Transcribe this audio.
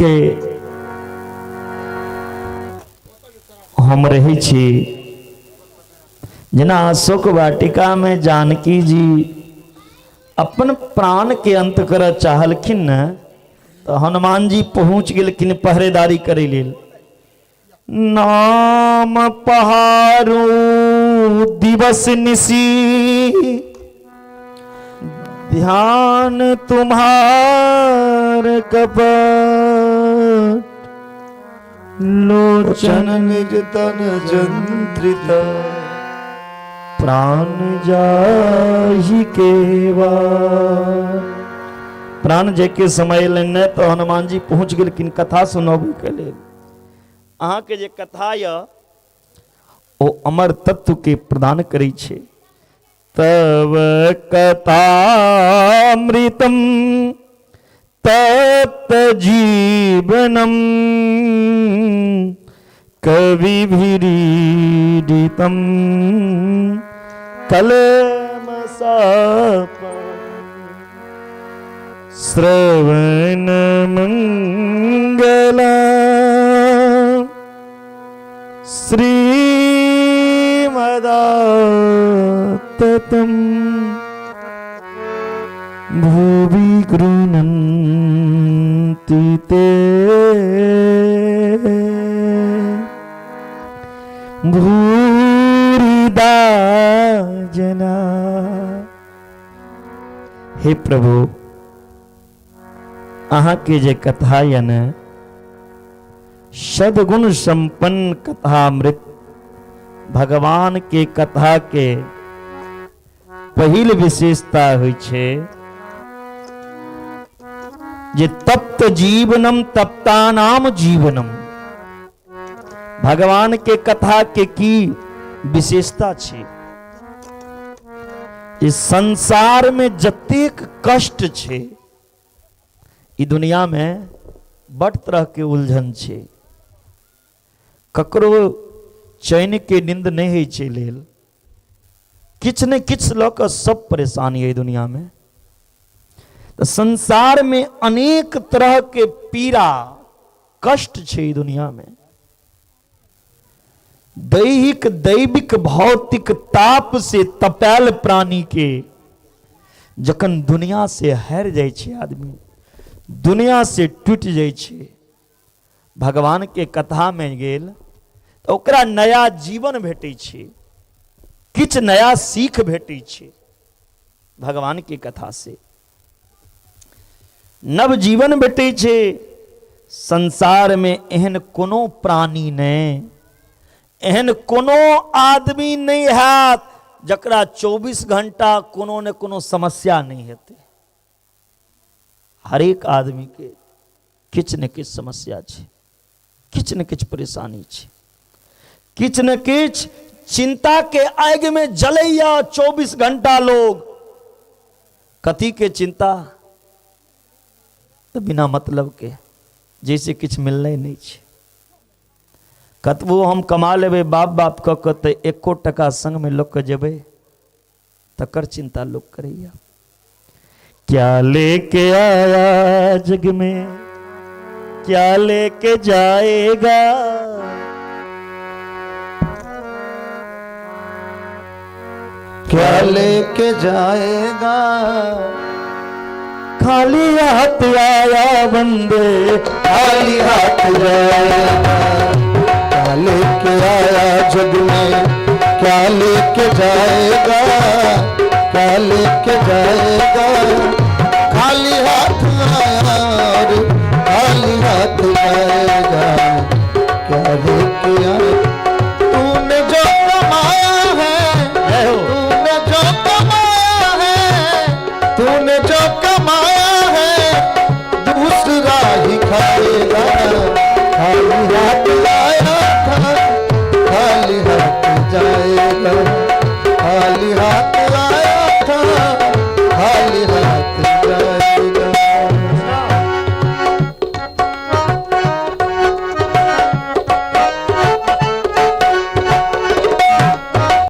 के हम रहे छी जना अशोक वाटिका में जानकी जी अपन प्राण के अंत कर चाहलखिन न, तो हनुमान जी पहुंच गेलखिन पहरेदारी करे लेल। नाम पहारू दिवस निसी, ध्यान तुम्हार कपट, लोचन निज तन जंत्रिता, प्राण जाहि केवा। प्राण जे के समय लेने तो हनुमान जी पहुंच गेलखिन कथा सुनाबे के लेल। अहाँ के जे कथा य ओ अमर तत्व के प्रदान करै छै। तव कथामृतम तप्त जीवनम, कविभिरीडितम कलमशापम, श्रवण मंगला श्रीमदाततम, भुवि गृह्णन्ति ते भूरिदा जना। हे प्रभु, अहाँ के जे कथा या न सद्गुण संपन्न कथामृत, भगवान के कथा के पहिल विशेषता होइ छै जे तप्त जीवनम तप्तानाम जीवनम। भगवान के कथा के की विशेषता छै? इस संसार में जतेक कष्ट छै, ई दुनिया में बड़ तरह के उलझन छै। ककरो चैन के नींद नहीं है छै लेल, किछ ने किछ लऽ कऽ सब परेशानी है दुनिया में। तो संसार में अनेक तरह के पीड़ा कष्ट छै दुनिया में। दैहिक दैविक भौतिक ताप से तपैल प्राणी के जखन दुनिया से हार जाय छै आदमी, दुनिया से टूट जाय छै, भगवान के कथा में गेल तो ओकरा नया जीवन भेटै छै, किछ नया सीख भेटै छै भगवान के कथा से, नव जीवन भेटै छै। संसार में एहन कोनो प्राणी नहीं, एहन कोनो आदमी नहीं हैत जकरा 24 घंटा कोनो न कोनो समस्या नहीं हेतै। हर एक आदमी के किछ न किछ समस्या छै, किछ न किछ परेशानी छै, किछ न किछ चिंता के आग में जलैया 24 घंटा लोग। कथी के चिंता? तो बिना मतलब के, जैसे किछ मिलने नहीं छै। कतबो हम कमा लेबै बाप बाप कऽ कऽ, तो एको टका संग में लोग के जेबै तकर चिंता लोग करैया। क्या लेके आया जग में, क्या लेके जाएगा, क्या लेके जाएगा। खाली हाथ आया बंदे, खाली हाथ जाएगा। क्या लेके आया जग में, क्या लेके जाएगा, क्या लेके जाएगा। खाली हाथ आया और खाली हाथ जाएगा। क्या लेके आया